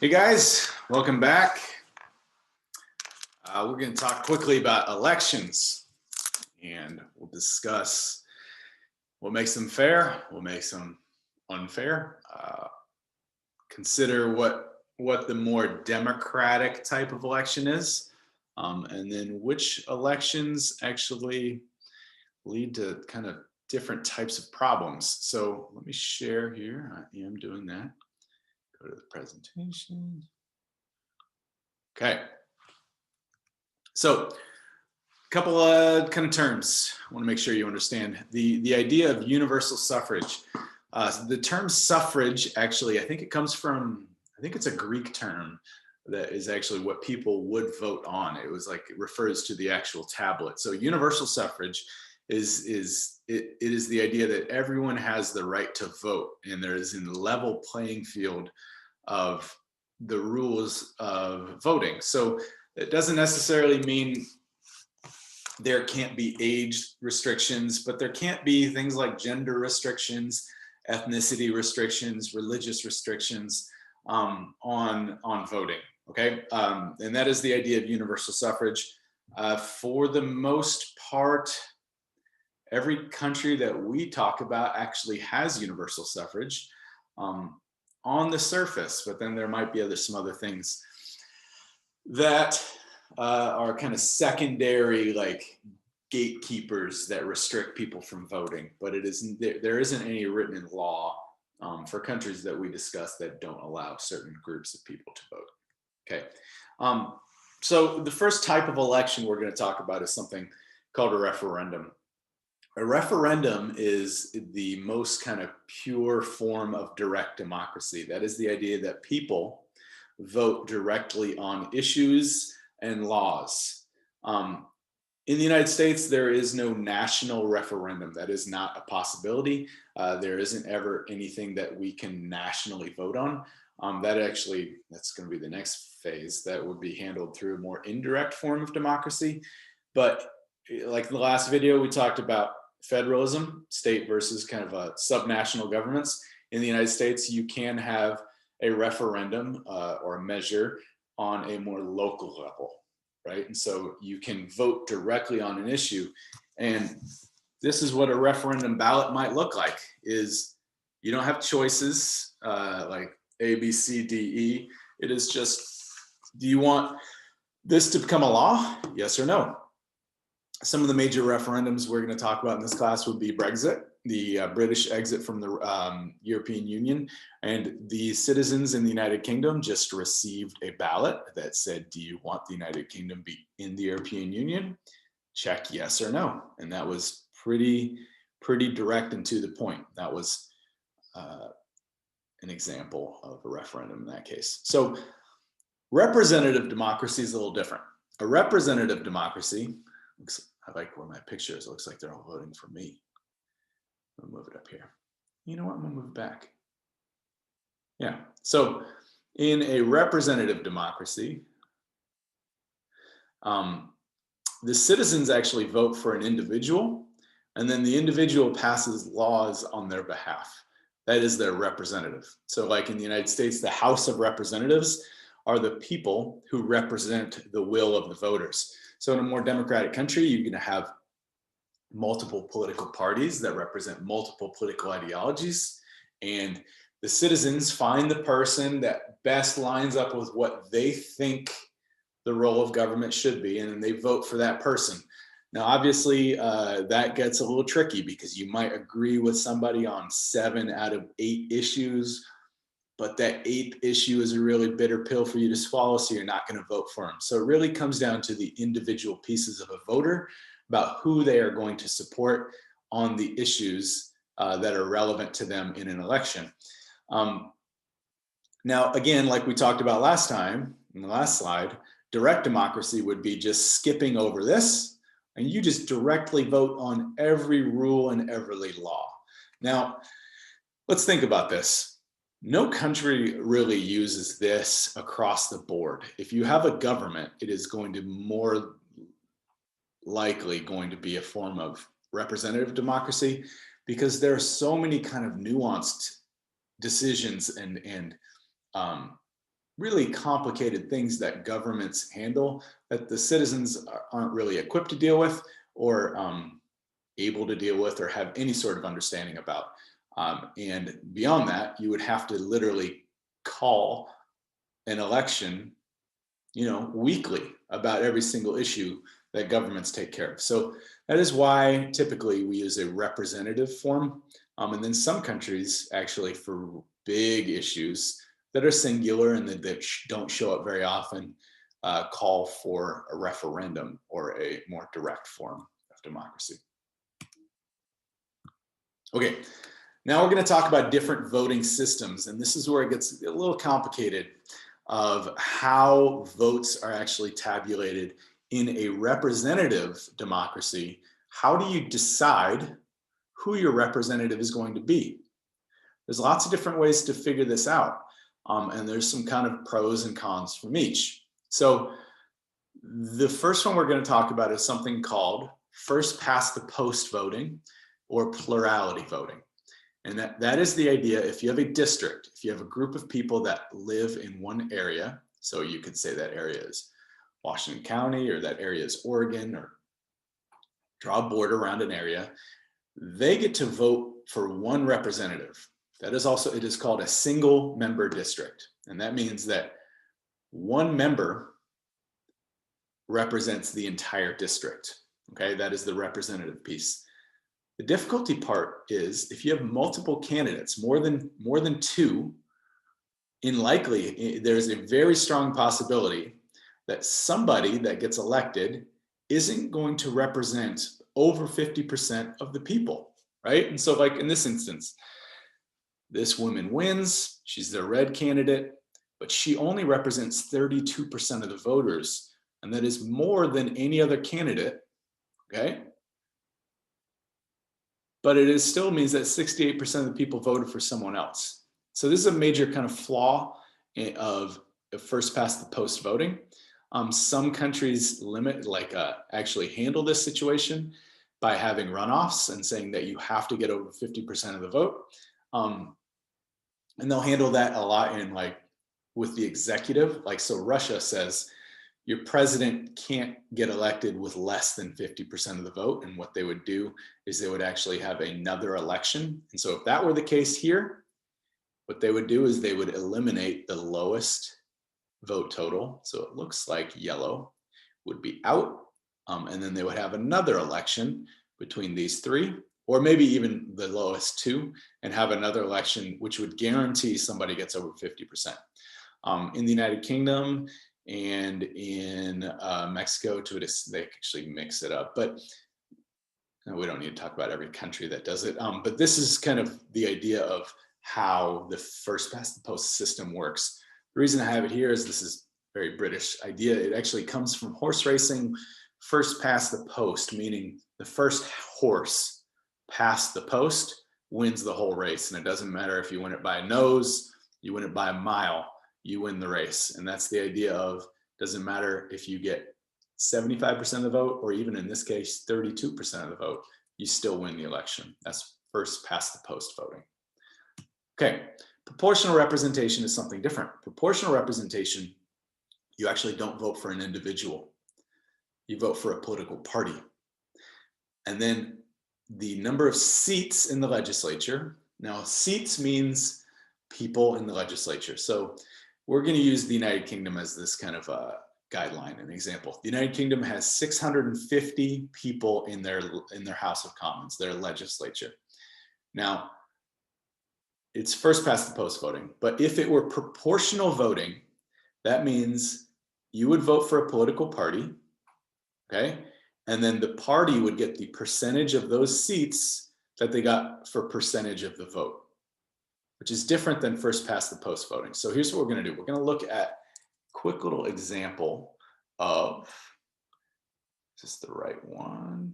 Hey guys, welcome back. We're going to talk quickly about elections, and we'll discuss what makes them fair, what makes them unfair. Consider what the more democratic type of election is, and then which elections actually lead to kind of different types of problems. So let me share here. I am doing that. Go to the presentation. Okay. So a couple of kind of terms I want to make sure you understand. The idea of universal suffrage. The term suffrage, actually, I think it's a Greek term that is actually what people would vote on. It was like, it refers to the actual tablet. So universal suffrage is the idea that everyone has the right to vote, and there is a level playing field of the rules of voting. So it doesn't necessarily mean there can't be age restrictions, but there can't be things like gender restrictions, ethnicity restrictions, religious restrictions on voting. Okay, and that is the idea of universal suffrage. For the most part, every country that we talk about actually has universal suffrage on the surface, but then there might be some other things that are kind of secondary, like gatekeepers that restrict people from voting. But there isn't any written law for countries that we discuss that don't allow certain groups of people to vote. Okay, so the first type of election we're going to talk about is something called a referendum. A referendum is the most kind of pure form of direct democracy. That is the idea that people vote directly on issues and laws. In the United States, there is no national referendum. That is not a possibility. There isn't ever anything that we can nationally vote on. That's going to be the next phase that would be handled through a more indirect form of democracy. But like the last video, we talked about federalism, state versus kind of subnational governments. In the United States, you can have a referendum or a measure on a more local level, right? And so you can vote directly on an issue. And this is what a referendum ballot might look like, is you don't have choices like A, B, C, D, E. It is just, do you want this to become a law? Yes or no? Some of the major referendums we're going to talk about in this class would be Brexit, the British exit from the European Union, and the citizens in the United Kingdom just received a ballot that said, do you want the United Kingdom be in the European Union? Check yes or no. And that was pretty direct and to the point. That was an example of a referendum in that case. So representative democracy is a little different. A representative democracy, I like where my picture is. It looks like they're all voting for me. I'll move it up here. You know what? I'm gonna move it back. Yeah. So in a representative democracy, the citizens actually vote for an individual, and then the individual passes laws on their behalf. That is their representative. So like in the United States, the House of Representatives are the people who represent the will of the voters. So in a more democratic country, you're going to have multiple political parties that represent multiple political ideologies, and the citizens find the person that best lines up with what they think the role of government should be, and then they vote for that person. Now, obviously, that gets a little tricky because you might agree with somebody on 7 out of 8 issues, but that 8th issue is a really bitter pill for you to swallow, so you're not going to vote for them. So it really comes down to the individual pieces of a voter about who they are going to support on the issues that are relevant to them in an election. Now, again, like we talked about last time, in the last slide, direct democracy would be just skipping over this, and you just directly vote on every rule and every law. Now, let's think about this. No country really uses this across the board. If you have a government, it is going to more likely going to be a form of representative democracy, because there are so many kind of nuanced decisions and really complicated things that governments handle that the citizens aren't really equipped to deal with, or able to deal with, or have any sort of understanding about. And beyond that, you would have to literally call an election, weekly about every single issue that governments take care of. So that is why typically we use a representative form. And then some countries actually, for big issues that are singular and that don't show up very often, call for a referendum, or a more direct form of democracy. Okay, now we're going to talk about different voting systems, and this is where it gets a little complicated, of how votes are actually tabulated in a representative democracy. How do you decide who your representative is going to be? There's lots of different ways to figure this out, and there's some kind of pros and cons from each. So the first one we're going to talk about is something called first past the post voting, or plurality voting. And that is the idea. If you have a district, if you have a group of people that live in one area, so you could say that area is Washington County, or that area is Oregon, or draw a border around an area, they get to vote for one representative. That is also, it is called a single member district. And that means that one member represents the entire district. Okay, that is the representative piece. The difficulty part is if you have multiple candidates, more than two, there's a very strong possibility that somebody that gets elected isn't going to represent over 50% of the people, right? And so, like in this instance, this woman wins, she's the red candidate, but she only represents 32% of the voters, and that is more than any other candidate, okay? But it still means that 68% of the people voted for someone else. So this is a major kind of flaw of first past the post voting. Some countries actually handle this situation by having runoffs and saying that you have to get over 50% of the vote. And they'll handle that a lot in with the executive. So Russia says your president can't get elected with less than 50% of the vote. And what they would do is they would actually have another election. And so if that were the case here, what they would do is they would eliminate the lowest vote total. So it looks like yellow would be out. And then they would have another election between these three, or maybe even the lowest two, and have another election, which would guarantee somebody gets over 50%. In the United Kingdom, and in Mexico, they actually mix it up, but we don't need to talk about every country that does it. But this is kind of the idea of how the first past the post system works. The reason I have it here is this is a very British idea. It actually comes from horse racing. First past the post, meaning the first horse past the post wins the whole race. And it doesn't matter if you win it by a nose, you win it by a mile, you win the race. And that's the idea of, doesn't matter if you get 75% of the vote, or even in this case, 32% of the vote, you still win the election. That's first past the post voting. Okay, proportional representation is something different. Proportional representation, you actually don't vote for an individual. You vote for a political party. And then the number of seats in the legislature. Now, seats means people in the legislature. So we're going to use the United Kingdom as this kind of a guideline, an example. The United Kingdom has 650 people in their House of Commons, their legislature. Now, it's first past the post voting, but if it were proportional voting, that means you would vote for a political party, okay? And then the party would get the percentage of those seats that they got for percentage of the vote, which is different than first past the post voting. So here's what we're going to do. We're going to look at a quick little example of, is this the right one?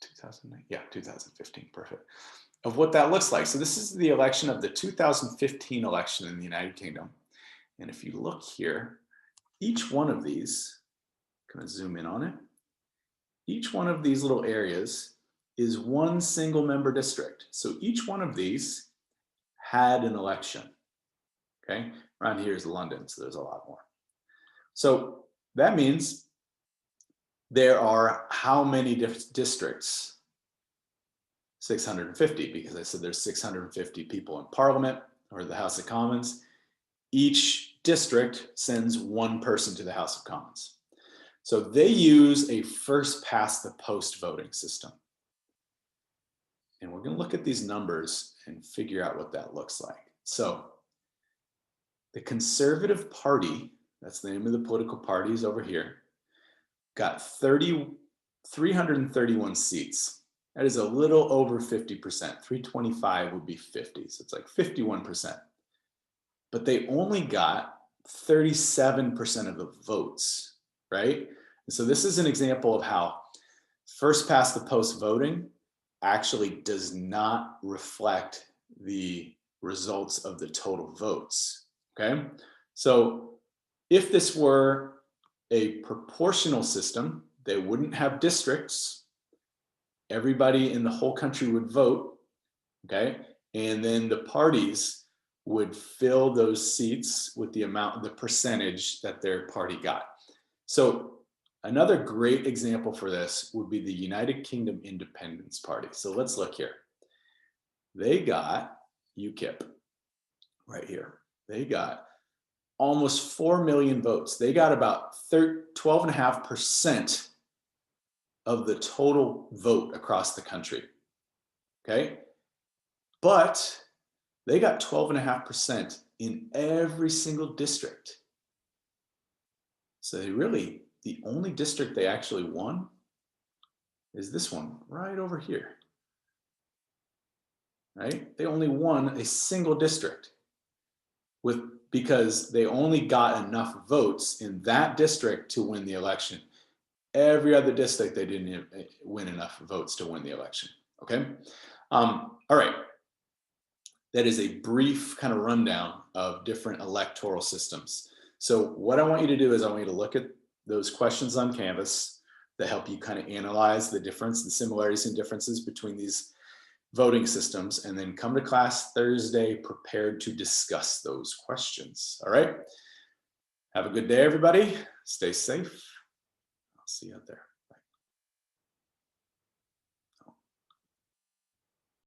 2009, yeah, 2015, perfect. Of what that looks like. So this is the election of the 2015 election in the United Kingdom. And if you look here, each one of these, I'm going to zoom in on it. Each one of these little areas is one single member district. So each one of these had an election. okay? Around here is London, so there's a lot more. So that means there are how many districts? 650, because I said there's 650 people in Parliament or the House of Commons. Each district sends one person to the House of Commons. So they use a first past the post voting system. And we're going to look at these numbers and figure out what that looks like. So the Conservative Party, that's the name of the political parties over here, got 331 seats. That is a little over 50%. 325 would be 50, so it's like 51%. But they only got 37% of the votes, right? And so this is an example of how first past the post voting actually does not reflect the results of the total votes, okay? So if this were a proportional system, they wouldn't have districts. Everybody in the whole country would vote, okay? And then the parties would fill those seats with the amount, the percentage that their party got. So another great example for this would be the United Kingdom Independence Party. So let's look here. They got UKIP right here. They got almost 4 million votes. They got about 12.5% of the total vote across the country, okay? But they got 12.5% in every single district. So they really, the only district they actually won is this one right over here, right? They only won a single district because they only got enough votes in that district to win the election. Every other district, they didn't win enough votes to win the election, okay? All right. That is a brief kind of rundown of different electoral systems. So what I want you to do is I want you to look at those questions on Canvas that help you kind of analyze the difference, the similarities and differences between these voting systems, and then come to class Thursday prepared to discuss those questions, all right? Have a good day, everybody. Stay safe. I'll see you out there.